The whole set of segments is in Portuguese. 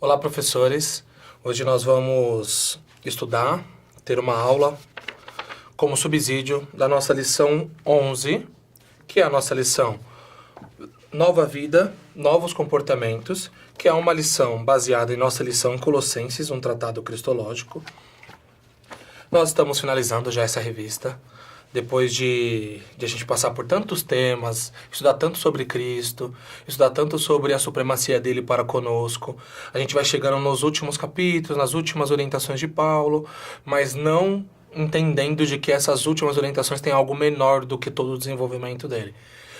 Olá, professores. Hoje nós vamos estudar, ter uma aula como subsídio da nossa lição 11, que é a nossa lição Nova Vida, Novos Comportamentos, que é uma lição baseada em nossa lição em Colossenses, um tratado cristológico. Nós estamos finalizando já essa revista, depois de a gente passar por tantos temas, estudar tanto sobre Cristo, estudar tanto sobre a supremacia dele para conosco. A gente vai chegando nos últimos capítulos, nas últimas orientações de Paulo, mas não entendendo de que essas últimas orientações têm algo menor do que todo o desenvolvimento dele.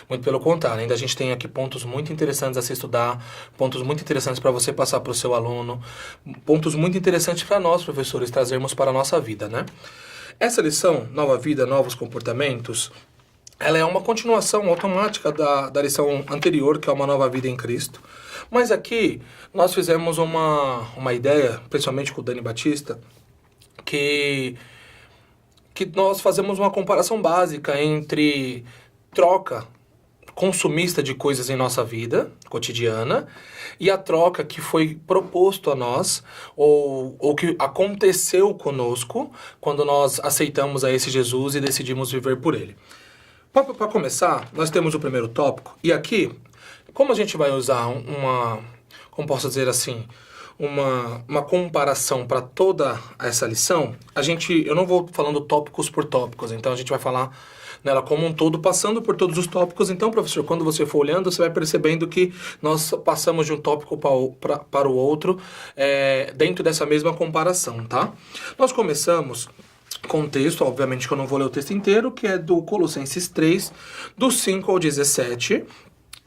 Muito pelo contrário, ainda a gente tem aqui pontos muito interessantes a se estudar, pontos muito interessantes para você passar para o seu aluno, pontos muito interessantes para nós, professores, trazermos para a nossa vida, né? Essa lição, Nova Vida, Novos Comportamentos, ela é uma continuação automática da lição anterior, que é uma Nova Vida em Cristo. Mas aqui nós fizemos uma ideia, principalmente com o Dani Batista, que nós fazemos uma comparação básica entre troca consumista de coisas em nossa vida cotidiana e a troca que foi proposto a nós ou que aconteceu conosco quando nós aceitamos a esse Jesus e decidimos viver por ele. Para começar, nós temos o primeiro tópico e aqui, como a gente vai usar como posso dizer assim, uma comparação para toda essa lição, eu não vou falando tópicos por tópicos, então a gente vai falar nela como um todo, passando por todos os tópicos. Então, professor, quando você for olhando, você vai percebendo que nós passamos de um tópico para o outro dentro dessa mesma comparação, tá? Nós começamos com um texto, obviamente que eu não vou ler o texto inteiro, que é do Colossenses 3, do 5 ao 17,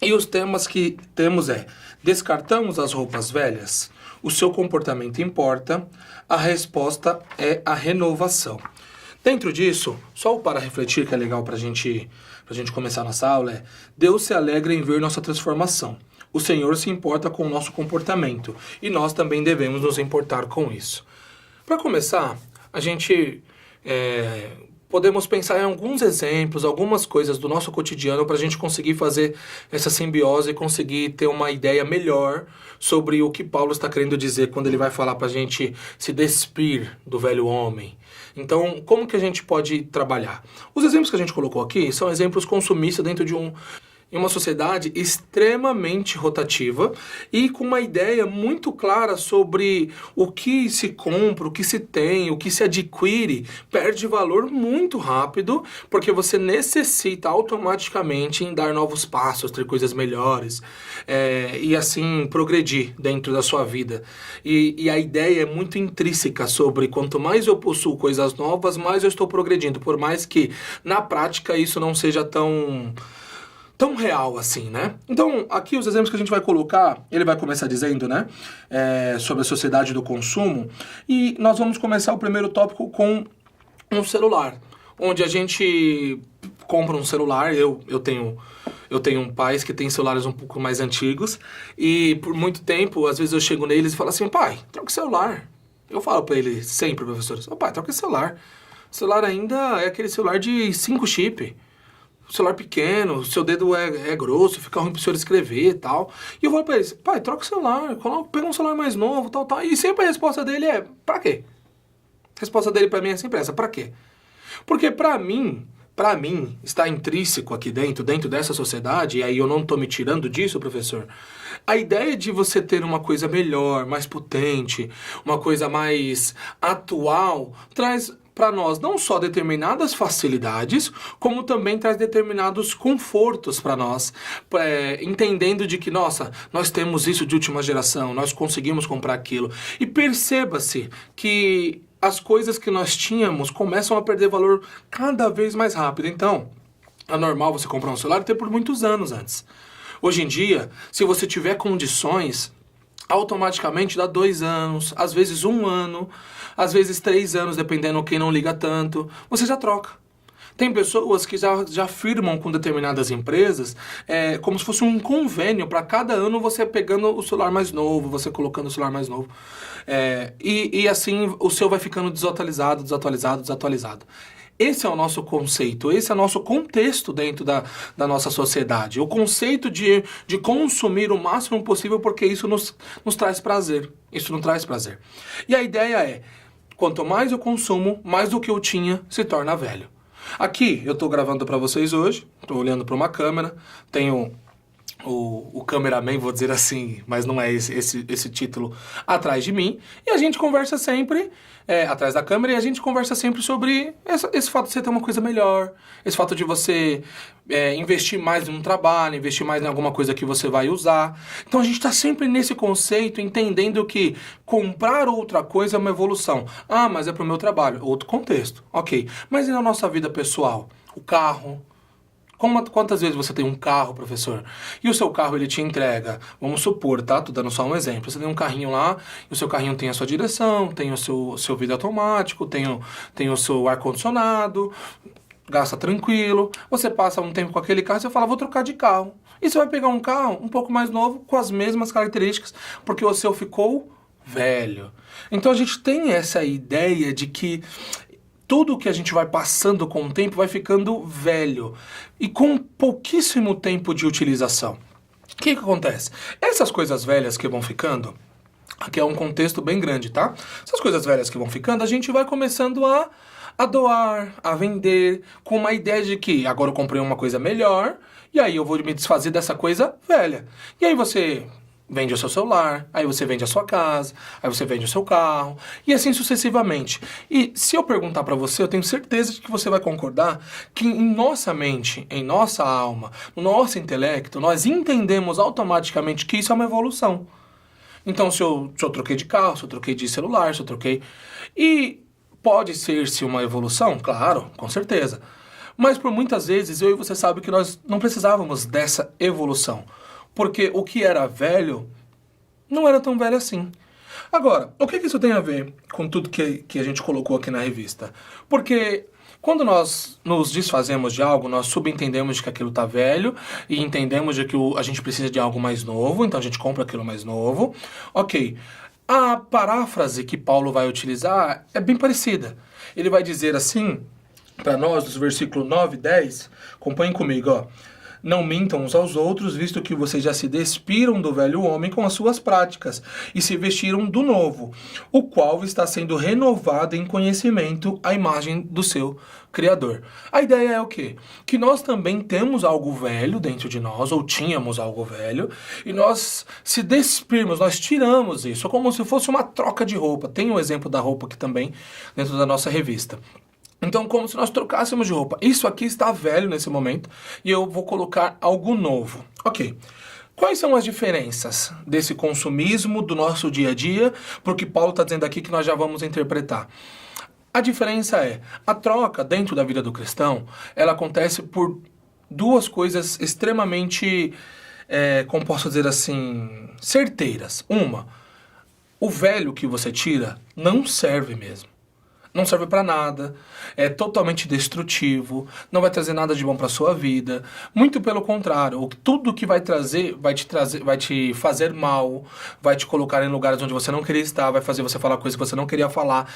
e os temas que temos descartamos as roupas velhas, o seu comportamento importa, a resposta é a renovação. Dentro disso, só o para refletir que é legal pra gente começar nossa aula Deus se alegra em ver nossa transformação. O Senhor se importa com o nosso comportamento e nós também devemos nos importar com isso. Para começar, a gente podemos pensar em alguns exemplos, algumas coisas do nosso cotidiano para a gente conseguir fazer essa simbiose e conseguir ter uma ideia melhor sobre o que Paulo está querendo dizer quando ele vai falar para a gente se despir do velho homem. Então, como que a gente pode trabalhar? Os exemplos que a gente colocou aqui são exemplos consumistas dentro de uma sociedade extremamente rotativa e com uma ideia muito clara sobre o que se compra, o que se tem, o que se adquire, perde valor muito rápido, porque você necessita automaticamente em dar novos passos, ter coisas melhores e assim progredir dentro da sua vida. E a ideia é muito intrínseca sobre quanto mais eu possuo coisas novas, mais eu estou progredindo, por mais que na prática isso não seja tão real assim, né? Então, aqui os exemplos que a gente vai colocar, ele vai começar dizendo, né, sobre a sociedade do consumo, e nós vamos começar o primeiro tópico com um celular, onde a gente compra um celular, eu tenho pais que têm celulares um pouco mais antigos, e por muito tempo, às vezes eu chego neles e falo assim, pai, troca o celular. Eu falo pra ele sempre, professores, pai, troca o celular. O celular ainda é aquele celular de 5 chip. Celular pequeno, seu dedo é grosso, fica ruim pro senhor escrever e tal. E eu falo pra eles, pai, troca o celular, pega um celular mais novo, tal. E sempre a resposta dele é, pra quê? A resposta dele pra mim é sempre essa, pra quê? Porque pra mim, está intrínseco aqui dentro dessa sociedade, e aí eu não tô me tirando disso, professor, a ideia de você ter uma coisa melhor, mais potente, uma coisa mais atual, traz para nós não só determinadas facilidades, como também traz determinados confortos para nós, entendendo de que, nossa, nós temos isso de última geração, nós conseguimos comprar aquilo. E perceba-se que as coisas que nós tínhamos começam a perder valor cada vez mais rápido. Então, é normal você comprar um celular e ter por muitos anos antes. Hoje em dia, se você tiver condições, automaticamente dá 2 anos, às vezes 1 ano, às vezes 3 anos, dependendo quem não liga tanto, você já troca. Tem pessoas que já firmam com determinadas empresas como se fosse um convênio para cada ano você pegando o celular mais novo, você colocando o celular mais novo. E assim o seu vai ficando desatualizado. Esse é o nosso conceito, esse é o nosso contexto dentro da nossa sociedade. O conceito de consumir o máximo possível porque isso nos traz prazer. Isso não traz prazer. E a ideia é, quanto mais eu consumo, mais do que eu tinha se torna velho. Aqui eu estou gravando para vocês hoje, estou olhando para uma câmera, tenho o cameraman, vou dizer assim, mas não é esse título, atrás de mim, e a gente conversa sempre, atrás da câmera, e a gente conversa sempre sobre esse fato de você ter uma coisa melhor, esse fato de você investir mais em um trabalho, investir mais em alguma coisa que você vai usar. Então a gente está sempre nesse conceito, entendendo que comprar outra coisa é uma evolução. Ah, mas é para o meu trabalho, outro contexto, ok. Mas e na nossa vida pessoal? O carro... Quantas vezes você tem um carro, professor, e o seu carro ele te entrega, vamos supor, tá? Tô dando só um exemplo. Você tem um carrinho lá, e o seu carrinho tem a sua direção, tem o seu vidro automático, tem o seu ar-condicionado, gasta tranquilo. Você passa um tempo com aquele carro e você fala, vou trocar de carro. E você vai pegar um carro um pouco mais novo, com as mesmas características, porque o seu ficou velho. Então a gente tem essa ideia de que tudo que a gente vai passando com o tempo vai ficando velho e com pouquíssimo tempo de utilização. O que acontece? Essas coisas velhas que vão ficando, aqui é um contexto bem grande, tá? Essas coisas velhas que vão ficando, a gente vai começando a doar, a vender, com uma ideia de que agora eu comprei uma coisa melhor e aí eu vou me desfazer dessa coisa velha. E aí você vende o seu celular, aí você vende a sua casa, aí você vende o seu carro, e assim sucessivamente. E se eu perguntar pra você, eu tenho certeza de que você vai concordar que em nossa mente, em nossa alma, no nosso intelecto, nós entendemos automaticamente que isso é uma evolução. Então, se eu troquei de carro, se eu troquei de celular, se eu troquei... E pode ser-se uma evolução? Claro, com certeza. Mas por muitas vezes, eu e você sabe que nós não precisávamos dessa evolução. Porque o que era velho não era tão velho assim. Agora, o que isso tem a ver com tudo que a gente colocou aqui na revista? Porque quando nós nos desfazemos de algo, nós subentendemos de que aquilo está velho e entendemos de que a gente precisa de algo mais novo, então a gente compra aquilo mais novo. Ok, a paráfrase que Paulo vai utilizar é bem parecida. Ele vai dizer assim, para nós, dos versículos 9 e 10, acompanhem comigo, ó. Não mintam uns aos outros, visto que vocês já se despiram do velho homem com as suas práticas, e se vestiram do novo, o qual está sendo renovado em conhecimento à imagem do seu Criador. A ideia é o quê? Que nós também temos algo velho dentro de nós, ou tínhamos algo velho, e nós se despirmos, nós tiramos isso, como se fosse uma troca de roupa. Tem um exemplo da roupa aqui também, dentro da nossa revista. Então, como se nós trocássemos de roupa. Isso aqui está velho nesse momento e eu vou colocar algo novo. Ok. Quais são as diferenças desse consumismo do nosso dia a dia para o que Paulo está dizendo aqui que nós já vamos interpretar? A diferença é, a troca dentro da vida do cristão, ela acontece por duas coisas extremamente, como posso dizer assim, certeiras. Uma, o velho que você tira não serve mesmo. Não serve para nada, é totalmente destrutivo, não vai trazer nada de bom para sua vida. Muito pelo contrário, tudo que vai te fazer mal, vai te colocar em lugares onde você não queria estar, vai fazer você falar coisas que você não queria falar,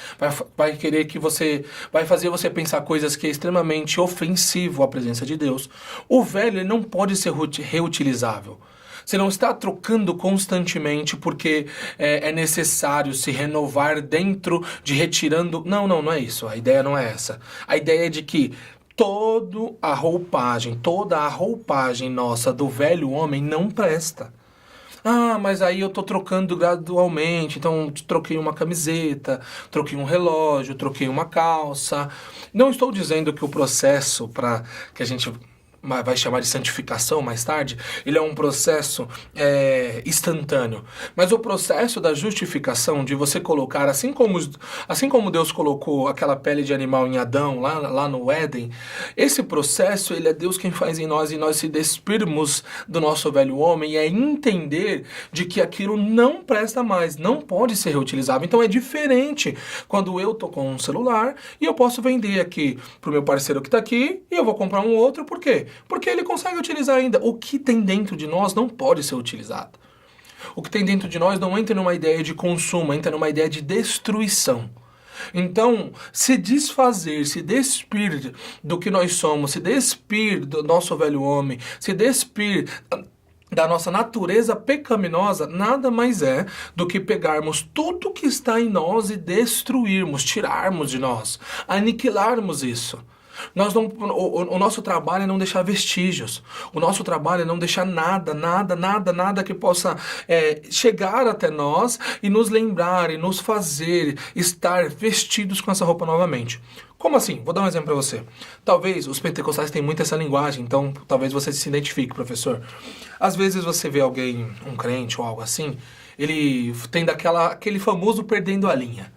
vai fazer você pensar coisas que é extremamente ofensivo à presença de Deus. O velho ele não pode ser reutilizável. Você não está trocando constantemente porque é necessário se renovar dentro de retirando... Não é isso. A ideia não é essa. A ideia é de que toda a roupagem nossa do velho homem não presta. Ah, mas aí eu tô trocando gradualmente, então troquei uma camiseta, troquei um relógio, troquei uma calça. Não estou dizendo que o processo para que a gente vai chamar de santificação mais tarde, ele é um processo instantâneo. Mas o processo da justificação, de você colocar, assim como Deus colocou aquela pele de animal em Adão, lá no Éden, esse processo, ele é Deus quem faz em nós, e nós se despirmos do nosso velho homem, e é entender de que aquilo não presta mais, não pode ser reutilizável. Então é diferente quando eu tô com um celular, e eu posso vender aqui pro meu parceiro que tá aqui, e eu vou comprar um outro, por quê? Porque ele consegue utilizar ainda. O que tem dentro de nós não pode ser utilizado. O que tem dentro de nós não entra numa ideia de consumo, entra numa ideia de destruição. Então, se desfazer, se despir do que nós somos, se despir do nosso velho homem, se despir da nossa natureza pecaminosa, nada mais é do que pegarmos tudo que está em nós e destruirmos, tirarmos de nós, aniquilarmos isso. O nosso trabalho é não deixar vestígios. O nosso trabalho é não deixar nada que possa chegar até nós e nos lembrar e nos fazer estar vestidos com essa roupa novamente. Como assim? Vou dar um exemplo para você. Talvez os pentecostais têm muito essa linguagem, então talvez você se identifique, professor. Às vezes você vê alguém, um crente ou algo assim, ele tem aquele famoso perdendo a linha,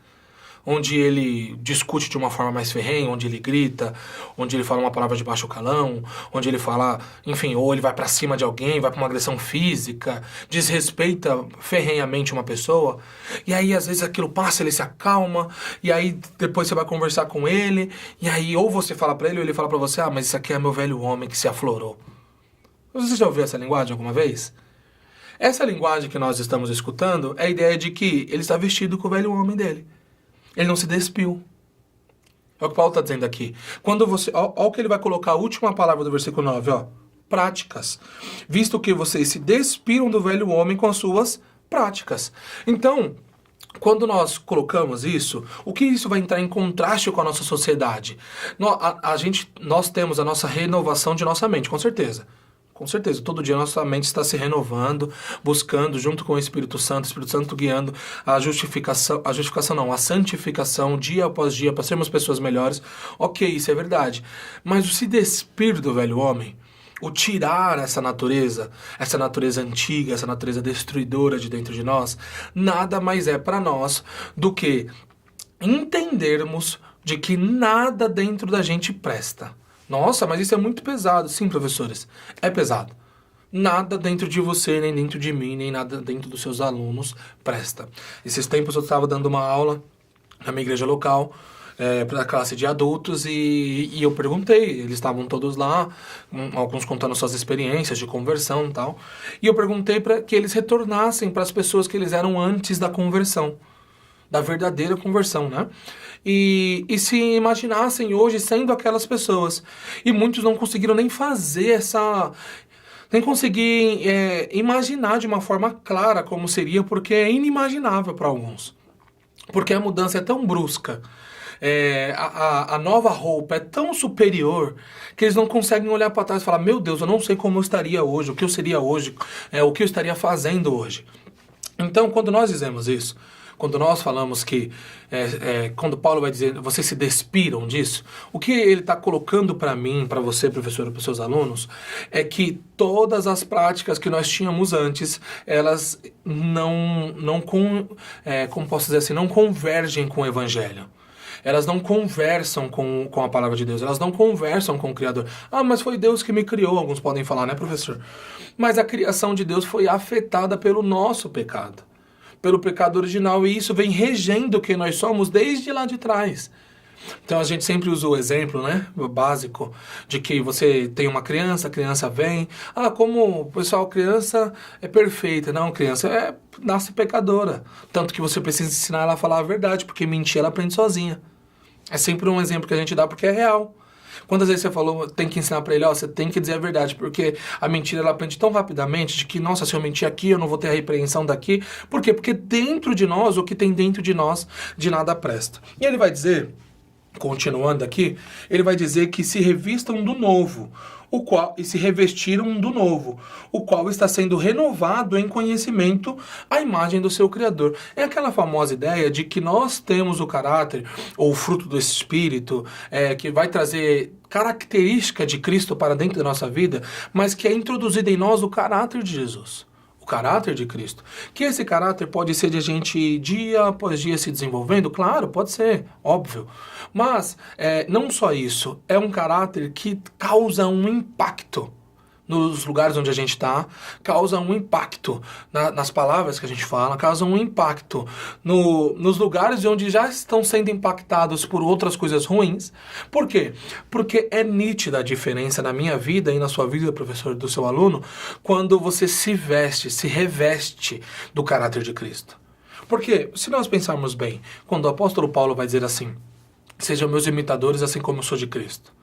onde ele discute de uma forma mais ferrenha, onde ele grita, onde ele fala uma palavra de baixo calão, onde ele fala, enfim, ou ele vai pra cima de alguém, vai pra uma agressão física, desrespeita ferrenhamente uma pessoa, e aí às vezes aquilo passa, ele se acalma, e aí depois você vai conversar com ele, e aí ou você fala pra ele, ou ele fala pra você, mas isso aqui é meu velho homem que se aflorou. Você já ouviu essa linguagem alguma vez? Essa linguagem que nós estamos escutando é a ideia de que ele está vestido com o velho homem dele. Ele não se despiu. É o que Paulo está dizendo aqui. Quando você, olha o que ele vai colocar, a última palavra do versículo 9, ó. Práticas. Visto que vocês se despiram do velho homem com as suas práticas. Então, quando nós colocamos o que isso vai entrar em contraste com a nossa sociedade? Nós temos a nossa renovação de nossa mente, com certeza. Com certeza, todo dia nossa mente está se renovando, buscando junto com o Espírito Santo guiando a santificação dia após dia para sermos pessoas melhores. Ok, isso é verdade. Mas o se despir do velho homem, o tirar essa natureza antiga, essa natureza destruidora de dentro de nós, nada mais é para nós do que entendermos de que nada dentro da gente presta. Nossa, mas isso é muito pesado. Sim, professores, é pesado. Nada dentro de você, nem dentro de mim, nem nada dentro dos seus alunos presta. Esses tempos eu estava dando uma aula na minha igreja local, para a classe de adultos, e eu perguntei, eles estavam todos lá, alguns contando suas experiências de conversão e tal, e eu perguntei para que eles retornassem para as pessoas que eles eram antes da conversão, da verdadeira conversão, né? E se imaginassem hoje sendo aquelas pessoas. E muitos não conseguiram nem fazer nem conseguir imaginar de uma forma clara como seria, porque é inimaginável para alguns. Porque a mudança é tão brusca. A nova roupa é tão superior que eles não conseguem olhar para trás e falar, meu Deus, eu não sei como eu estaria hoje, o que eu seria hoje, o que eu estaria fazendo hoje. Então, quando nós dizemos isso, quando nós falamos que, quando Paulo vai dizer, vocês se despiram disso, o que ele está colocando para mim, para você, professor, para os seus alunos, é que todas as práticas que nós tínhamos antes, elas como posso dizer assim, não convergem com o Evangelho. Elas não conversam com a palavra de Deus, elas não conversam com o Criador. Ah, mas foi Deus que me criou, alguns podem falar, né, professor? Mas a criação de Deus foi afetada pelo nosso pecado, pelo pecado original, e isso vem regendo o que nós somos desde lá de trás. Então a gente sempre usa o exemplo, né, básico, de que você tem uma criança, a criança vem, como o pessoal, criança é perfeita. Não, criança nasce pecadora, tanto que você precisa ensinar ela a falar a verdade, porque mentir ela aprende sozinha. É sempre um exemplo que a gente dá porque é real. Quantas vezes você falou, tem que ensinar pra ele, você tem que dizer a verdade, porque a mentira ela aprende tão rapidamente de que, nossa, se eu mentir aqui, eu não vou ter a repreensão daqui. Por quê? Porque dentro de nós, o que tem dentro de nós, de nada presta. E ele vai dizer, continuando aqui, ele vai dizer que se revistam do novo, e se revestiram do novo, o qual está sendo renovado em conhecimento à imagem do seu Criador. É aquela famosa ideia de que nós temos o caráter, ou o fruto do Espírito, que vai trazer característica de Cristo para dentro da nossa vida, mas que é introduzido em nós o caráter de Jesus. O caráter de Cristo. Que esse caráter pode ser de a gente dia após dia se desenvolvendo? Claro, pode ser, óbvio. Mas não só isso, é um caráter que causa um impacto nos lugares onde a gente está, causa um impacto nas palavras que a gente fala, causa um impacto nos lugares onde já estão sendo impactados por outras coisas ruins. Por quê? Porque é nítida a diferença na minha vida e na sua vida, professor, do seu aluno, quando você se reveste do caráter de Cristo. Porque, se nós pensarmos bem, quando o apóstolo Paulo vai dizer assim, sejam meus imitadores assim como eu sou de Cristo.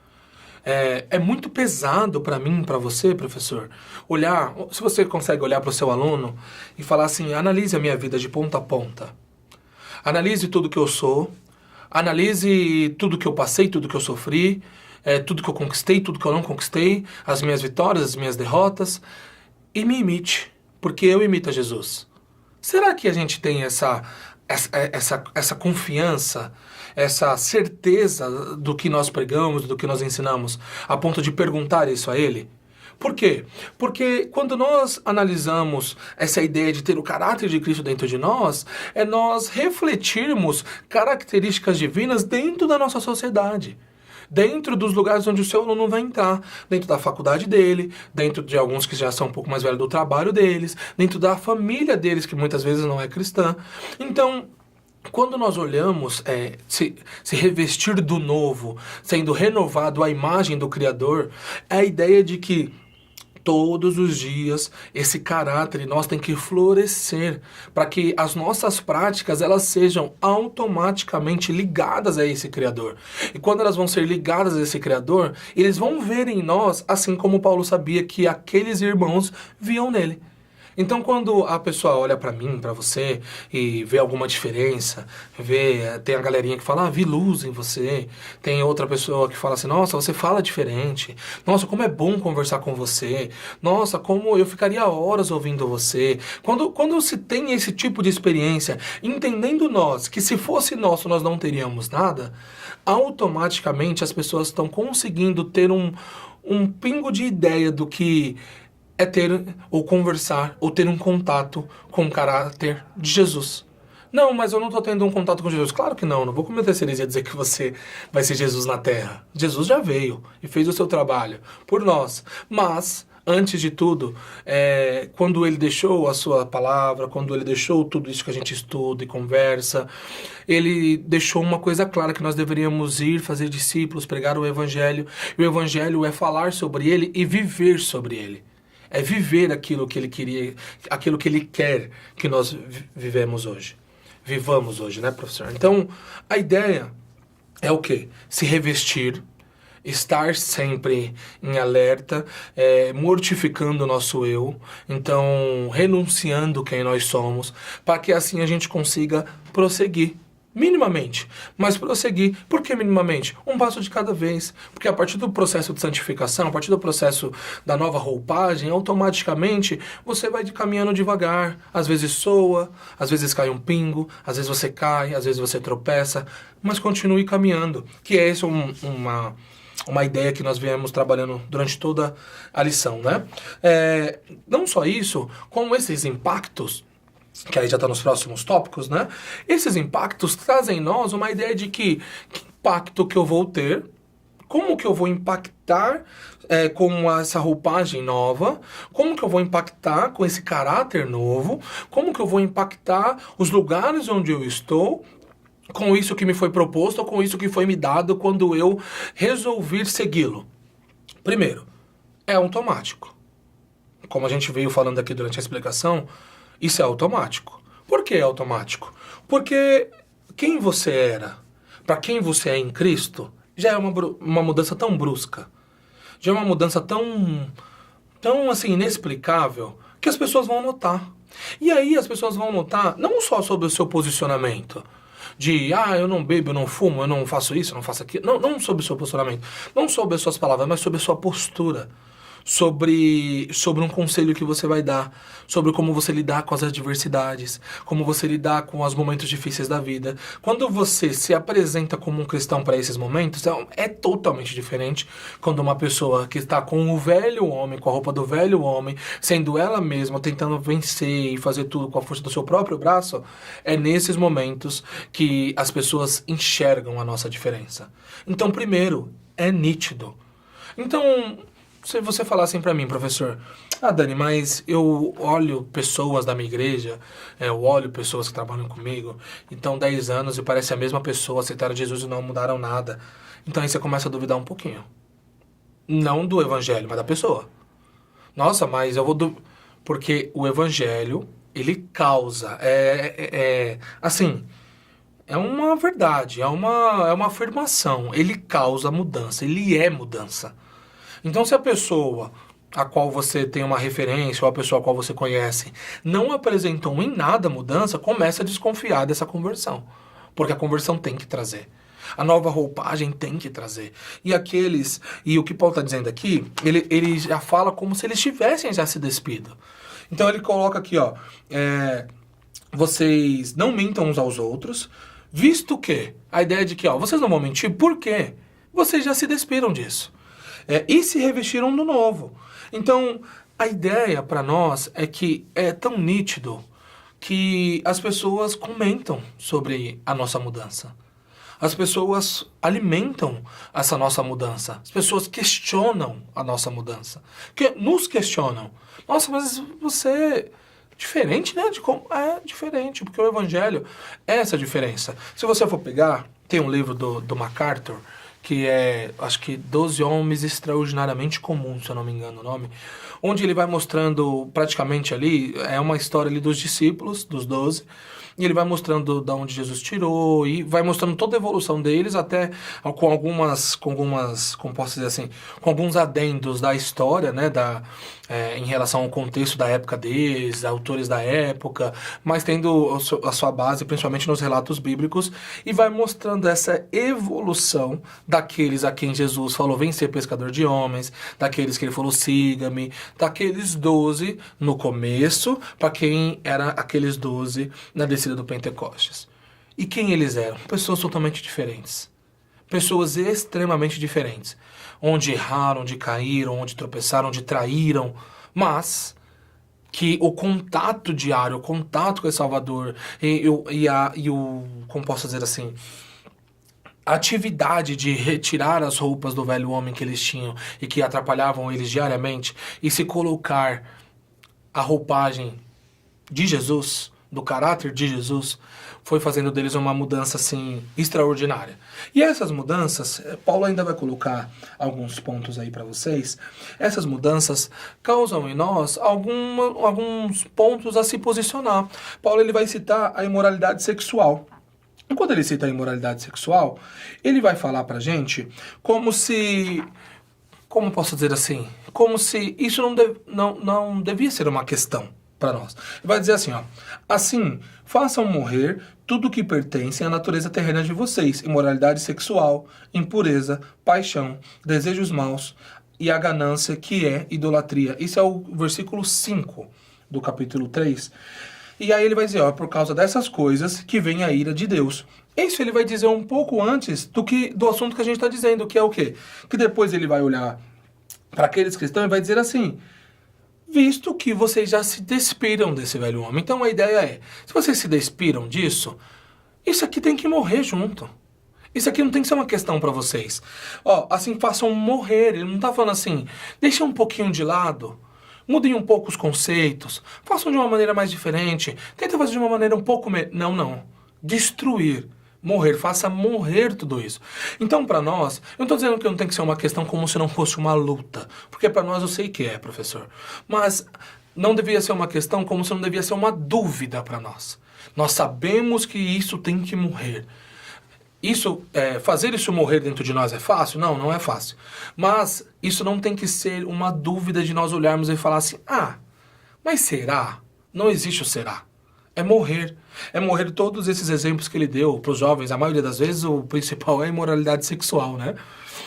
É muito pesado para mim, para você, professor, olhar, se você consegue olhar para o seu aluno e falar assim, analise a minha vida de ponta a ponta. Analise tudo que eu sou, analise tudo que eu passei, tudo que eu sofri, tudo que eu conquistei, tudo que eu não conquistei, as minhas vitórias, as minhas derrotas, e me imite, porque eu imito a Jesus. Será que a gente tem essa confiança, essa certeza do que nós pregamos, do que nós ensinamos, a ponto de perguntar isso a Ele? Por quê? Porque quando nós analisamos essa ideia de ter o caráter de Cristo dentro de nós, é nós refletirmos características divinas dentro da nossa sociedade. Dentro dos lugares onde o seu aluno vai entrar, dentro da faculdade dele, dentro de alguns que já são um pouco mais velhos do trabalho deles, dentro da família deles, que muitas vezes não é cristã. Então, quando nós olhamos se revestir do novo, sendo renovado à imagem do Criador, é a ideia de que todos os dias esse caráter em nós tem que florescer para que as nossas práticas elas sejam automaticamente ligadas a esse Criador. E quando elas vão ser ligadas a esse Criador, eles vão ver em nós, assim como Paulo sabia que aqueles irmãos viam nele. Então, quando a pessoa olha pra mim, pra você, e vê alguma diferença, tem a galerinha que fala, vi luz em você, tem outra pessoa que fala assim, nossa, você fala diferente, nossa, como é bom conversar com você, nossa, como eu ficaria horas ouvindo você. Quando se tem esse tipo de experiência, entendendo nós, que se fosse nosso nós não teríamos nada, automaticamente as pessoas estão conseguindo ter um pingo de ideia do que é ter, ou conversar, ou ter um contato com o caráter de Jesus. Não, mas eu não estou tendo um contato com Jesus. Claro que não vou cometer essa heresia dizer que você vai ser Jesus na Terra. Jesus já veio e fez o seu trabalho por nós. Mas, antes de tudo, quando ele deixou a sua palavra, quando ele deixou tudo isso que a gente estuda e conversa, ele deixou uma coisa clara, que nós deveríamos ir, fazer discípulos, pregar o Evangelho. E o Evangelho é falar sobre ele e viver sobre ele. É viver aquilo que ele queria, aquilo que ele quer que nós vivamos hoje, né, professor? Então, a ideia é o quê? Se revestir, estar sempre em alerta, mortificando o nosso eu, então renunciando quem nós somos, para que assim a gente consiga prosseguir. Minimamente, mas prosseguir. Por que minimamente? Um passo de cada vez. Porque a partir do processo de santificação, a partir do processo da nova roupagem, automaticamente você vai caminhando devagar. Às vezes soa, às vezes cai um pingo, às vezes você cai, às vezes você tropeça, mas continue caminhando. Que é essa uma ideia que nós viemos trabalhando durante toda a lição, né? Não só isso, como esses impactos, que aí já está nos próximos tópicos, né? Esses impactos trazem em nós uma ideia de que impacto que eu vou ter, como que eu vou impactar com essa roupagem nova, como que eu vou impactar com esse caráter novo, como que eu vou impactar os lugares onde eu estou, com isso que me foi proposto ou com isso que foi me dado quando eu resolvi segui-lo. Primeiro, é automático. Como a gente veio falando aqui durante a explicação, isso é automático. Por que é automático? Porque quem você era, para quem você é em Cristo, já é uma mudança tão brusca. Já é uma mudança tão assim, inexplicável, que as pessoas vão notar. E aí as pessoas vão notar não só sobre o seu posicionamento, de, eu não bebo, eu não fumo, eu não faço isso, eu não faço aquilo. Não sobre o seu posicionamento, não sobre as suas palavras, mas sobre a sua postura. Sobre um conselho que você vai dar, sobre como você lidar com as adversidades, como você lidar com os momentos difíceis da vida. Quando você se apresenta como um cristão para esses momentos, é totalmente diferente quando uma pessoa que está com o velho homem, com a roupa do velho homem, sendo ela mesma, tentando vencer e fazer tudo com a força do seu próprio braço, é nesses momentos que as pessoas enxergam a nossa diferença. Então, primeiro, é nítido. Então, se você falar assim pra mim, professor, Dani, mas eu olho pessoas da minha igreja, eu olho pessoas que trabalham comigo, então 10 anos e parece a mesma pessoa, aceitaram Jesus e não mudaram nada. Então aí você começa a duvidar um pouquinho. Não do evangelho, mas da pessoa. Nossa, mas eu vou... Porque o evangelho, ele causa. Assim, é uma verdade, é uma afirmação. Ele causa mudança, ele é mudança. Então, se a pessoa a qual você tem uma referência ou a pessoa a qual você conhece não apresentou em nada mudança, comece a desconfiar dessa conversão. Porque a conversão tem que trazer. A nova roupagem tem que trazer. E o que Paulo está dizendo aqui, ele já fala como se eles tivessem já se despido. Então ele coloca aqui, ó, vocês não mintam uns aos outros, visto que, a ideia de que, ó, vocês não vão mentir, por quê? Vocês já se despiram disso. E se revestiram do novo. Então, a ideia para nós é que é tão nítido que as pessoas comentam sobre a nossa mudança. As pessoas alimentam essa nossa mudança. As pessoas questionam a nossa mudança. Nos questionam. Nossa, mas você... Diferente, né? É diferente, porque o Evangelho é essa diferença. Se você for pegar, tem um livro do MacArthur, que é, acho que 12 Homens Extraordinariamente Comuns, se eu não me engano o nome, onde ele vai mostrando praticamente ali, é uma história ali dos discípulos, dos 12, e ele vai mostrando de onde Jesus tirou, e vai mostrando toda a evolução deles, até com algumas, como posso dizer assim, com alguns adendos da história, né, em relação ao contexto da época deles, autores da época, mas tendo a sua base principalmente nos relatos bíblicos, e vai mostrando essa evolução daqueles a quem Jesus falou, vem ser pescador de homens, daqueles que ele falou, siga-me, daqueles 12 no começo, para quem era aqueles 12 na descida do Pentecostes. E quem eles eram? Pessoas totalmente diferentes. Pessoas extremamente diferentes. Onde erraram, onde caíram, onde tropeçaram, onde traíram. Mas que o contato diário, o contato com o Salvador como posso dizer assim, a atividade de retirar as roupas do velho homem que eles tinham e que atrapalhavam eles diariamente e se colocar a roupagem de Jesus, do caráter de Jesus, foi fazendo deles uma mudança assim extraordinária. E essas mudanças, Paulo ainda vai colocar alguns pontos aí para vocês. Essas mudanças causam em nós alguns pontos a se posicionar. Paulo ele vai citar a imoralidade sexual. E quando ele cita a imoralidade sexual, ele vai falar pra gente como se... Como posso dizer assim? Como se isso não devia ser uma questão para nós. Ele vai dizer assim, ó. Assim, façam morrer tudo que pertence à natureza terrena de vocês. Imoralidade sexual, impureza, paixão, desejos maus e a ganância que é idolatria. Isso é o versículo 5 do capítulo 3. E aí ele vai dizer, ó, por causa dessas coisas que vem a ira de Deus. Isso ele vai dizer um pouco antes do assunto que a gente está dizendo, que é o quê? Que depois ele vai olhar para aqueles cristãos e vai dizer assim, visto que vocês já se despiram desse velho homem. Então a ideia é, se vocês se despiram disso, isso aqui tem que morrer junto. Isso aqui não tem que ser uma questão para vocês. Ó, assim, façam morrer. Ele não está falando assim, deixem um pouquinho de lado. Mudem um pouco os conceitos, façam de uma maneira mais diferente, tentem fazer de uma maneira um pouco... Não. Destruir, morrer, faça morrer tudo isso. Então, para nós, eu não estou dizendo que não tem que ser uma questão como se não fosse uma luta, porque para nós eu sei que é, professor. Mas não devia ser uma questão como se não devia ser uma dúvida para nós. Nós sabemos que isso tem que morrer. Fazer isso morrer dentro de nós é fácil? Não, não é fácil. Mas isso não tem que ser uma dúvida de nós olharmos e falar assim, mas será? Não existe o será. É morrer. É morrer todos esses exemplos que ele deu para os jovens. A maioria das vezes o principal é a imoralidade sexual, né?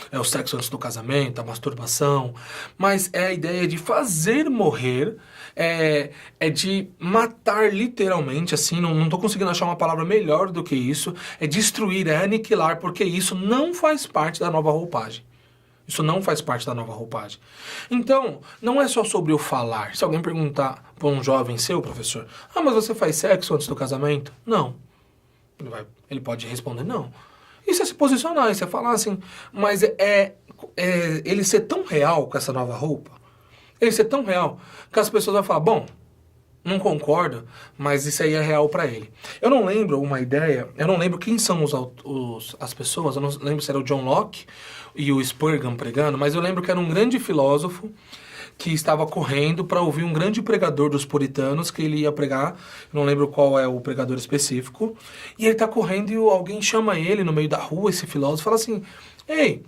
É o sexo antes do casamento, a masturbação. Mas é a ideia de fazer morrer, é de matar literalmente, assim, não estou conseguindo achar uma palavra melhor do que isso. É destruir, é aniquilar, porque isso não faz parte da nova roupagem. Isso não faz parte da nova roupagem. Então, não é só sobre o falar. Se alguém perguntar para um jovem seu, professor, mas você faz sexo antes do casamento? Não. Ele pode responder não. Isso é se posicionar, isso é falar assim, mas ele ser tão real com essa nova roupa, ele ser tão real, que as pessoas vão falar, bom, não concordo, mas isso aí é real para ele. Eu não lembro uma ideia, eu não lembro quem são as pessoas, eu não lembro se era o John Locke e o Spurgeon pregando, mas eu lembro que era um grande filósofo que estava correndo para ouvir um grande pregador dos puritanos que ele ia pregar, não lembro qual é o pregador específico, e ele tá correndo e alguém chama ele no meio da rua, esse filósofo, fala assim, ei,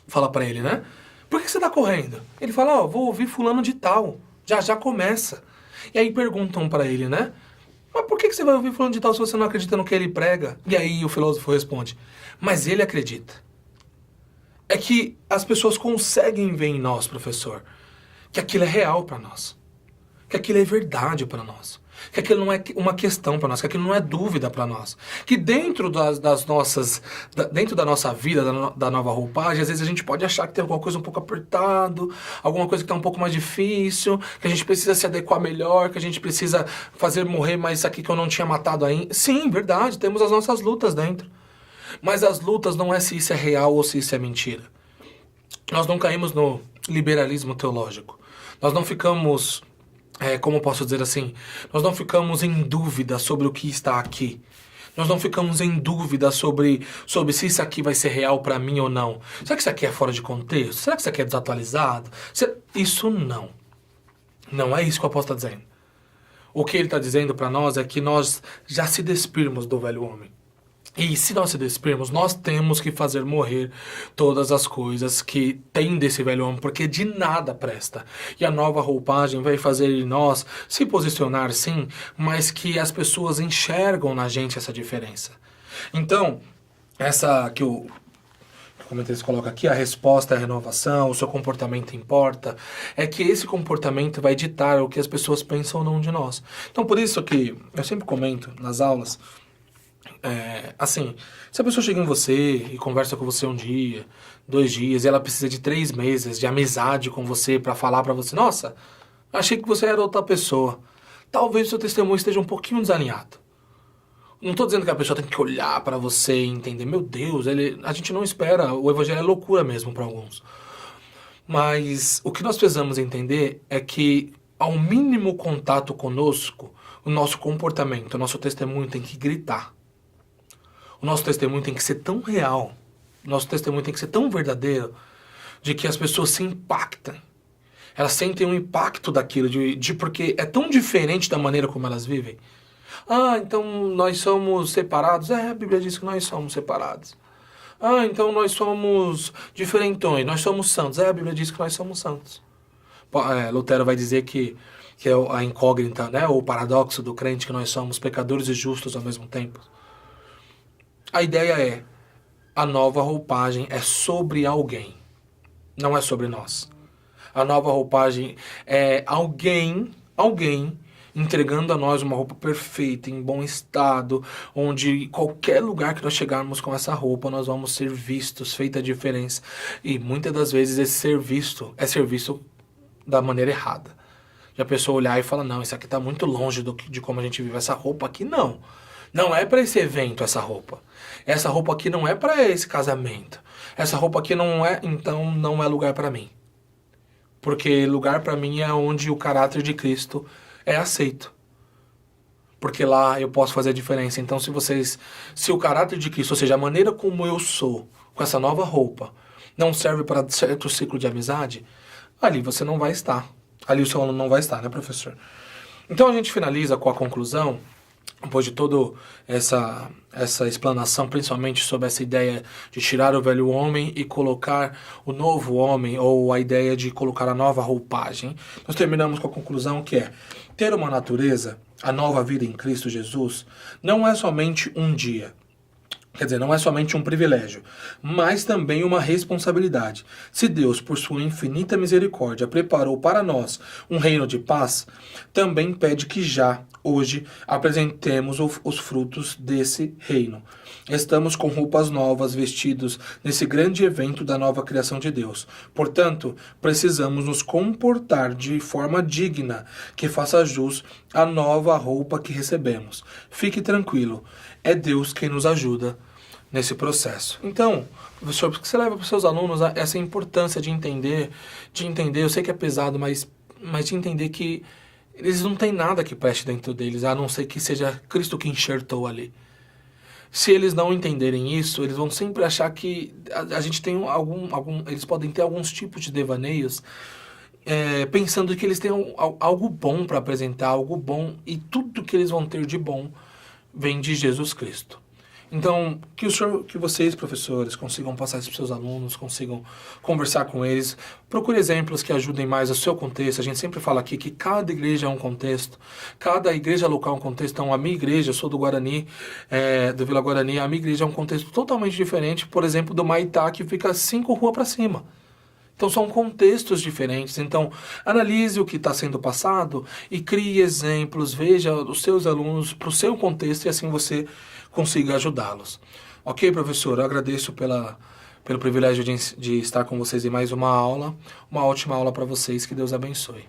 fala para ele, né? Por que você tá correndo? Ele fala, ó, vou ouvir fulano de tal, já começa. E aí perguntam para ele, né? Mas por que você vai ouvir fulano de tal se você não acredita no que ele prega? E aí o filósofo responde, mas ele acredita. É que as pessoas conseguem ver em nós, professor, que aquilo é real para nós, que aquilo é verdade para nós, que aquilo não é uma questão para nós, que aquilo não é dúvida para nós, que dentro dentro da nossa vida, da nova roupagem, às vezes a gente pode achar que tem alguma coisa um pouco apertado, alguma coisa que está um pouco mais difícil, que a gente precisa se adequar melhor, que a gente precisa fazer morrer mais isso aqui que eu não tinha matado ainda. Sim, verdade, temos as nossas lutas dentro. Mas as lutas não é se isso é real ou se isso é mentira. Nós não caímos no liberalismo teológico. Nós não ficamos, como posso dizer assim, nós não ficamos em dúvida sobre o que está aqui. Nós não ficamos em dúvida sobre se isso aqui vai ser real para mim ou não. Será que isso aqui é fora de contexto? Será que isso aqui é desatualizado? Isso não. Não é isso que o apóstolo está dizendo. O que ele está dizendo para nós é que nós já se despirmos do velho homem. E se nós se despirmos, nós temos que fazer morrer todas as coisas que tem desse velho homem, porque de nada presta. E a nova roupagem vai fazer em nós se posicionar sim, mas que as pessoas enxergam na gente essa diferença. Então, essa que o comentarista coloca aqui, a resposta é a renovação, o seu comportamento importa, é que esse comportamento vai ditar o que as pessoas pensam ou não de nós. Então, por isso que eu sempre comento nas aulas, assim, se a pessoa chega em você e conversa com você um dia, 2 dias, e ela precisa de 3 meses de amizade com você pra falar pra você, nossa, achei que você era outra pessoa. Talvez o seu testemunho esteja um pouquinho desalinhado. Não tô dizendo que a pessoa tem que olhar pra você e entender, meu Deus, a gente não espera, o evangelho é loucura mesmo pra alguns. Mas o que nós precisamos entender é que ao mínimo contato conosco, o nosso comportamento, o nosso testemunho tem que gritar. O nosso testemunho tem que ser tão real, o nosso testemunho tem que ser tão verdadeiro, de que as pessoas se impactam. Elas sentem um impacto daquilo, porque é tão diferente da maneira como elas vivem. Ah, então nós somos separados? A Bíblia diz que nós somos separados. Ah, então nós somos diferentões, nós somos santos. A Bíblia diz que nós somos santos. Lutero vai dizer que é a incógnita, né, o paradoxo do crente, que nós somos pecadores e justos ao mesmo tempo. A ideia é, a nova roupagem é sobre alguém, não é sobre nós. A nova roupagem é alguém entregando a nós uma roupa perfeita, em bom estado, onde qualquer lugar que nós chegarmos com essa roupa, nós vamos ser vistos, feita a diferença. E muitas das vezes esse ser visto é ser visto da maneira errada. E a pessoa olhar e falar, não, isso aqui está muito longe de como a gente vive. Essa roupa aqui não. Não é para esse evento essa roupa. Essa roupa aqui não é para esse casamento. Essa roupa aqui não é, então não é lugar para mim. Porque lugar para mim é onde o caráter de Cristo é aceito. Porque lá eu posso fazer a diferença. Então se o caráter de Cristo, ou seja, a maneira como eu sou, com essa nova roupa, não serve para certo ciclo de amizade, ali você não vai estar. Ali o seu aluno não vai estar, né, professor? Então a gente finaliza com a conclusão, depois de toda essa explanação, principalmente sobre essa ideia de tirar o velho homem e colocar o novo homem, ou a ideia de colocar a nova roupagem, nós terminamos com a conclusão que é, ter uma natureza, a nova vida em Cristo Jesus, não é somente um dia. Quer dizer, não é somente um privilégio, mas também uma responsabilidade. Se Deus, por sua infinita misericórdia, preparou para nós um reino de paz, também pede que já, hoje, apresentemos os frutos desse reino. Estamos com roupas novas, vestidos nesse grande evento da nova criação de Deus. Portanto, precisamos nos comportar de forma digna, que faça jus à nova roupa que recebemos. Fique tranquilo, é Deus quem nos ajuda nesse processo. Então, professor, por que você leva para os seus alunos essa importância de entender, eu sei que é pesado, mas de entender que eles não têm nada que preste dentro deles, a não ser que seja Cristo que enxertou ali. Se eles não entenderem isso, eles vão sempre achar que a gente tem eles podem ter alguns tipos de devaneios pensando que eles têm algo bom para apresentar, algo bom, e tudo que eles vão ter de bom vem de Jesus Cristo. Então, que vocês, professores, consigam passar isso para os seus alunos, consigam conversar com eles. Procure exemplos que ajudem mais o seu contexto. A gente sempre fala aqui que cada igreja é um contexto, cada igreja local é um contexto. Então, a minha igreja, eu sou do Guarani, do Vila Guarani, a minha igreja é um contexto totalmente diferente, por exemplo, do Maitá, que fica 5 ruas para cima. Então, são contextos diferentes. Então, analise o que está sendo passado e crie exemplos, veja os seus alunos para o seu contexto e assim você consiga ajudá-los. Ok, professor? Eu agradeço pelo privilégio de estar com vocês em mais uma aula. Uma ótima aula para vocês. Que Deus abençoe.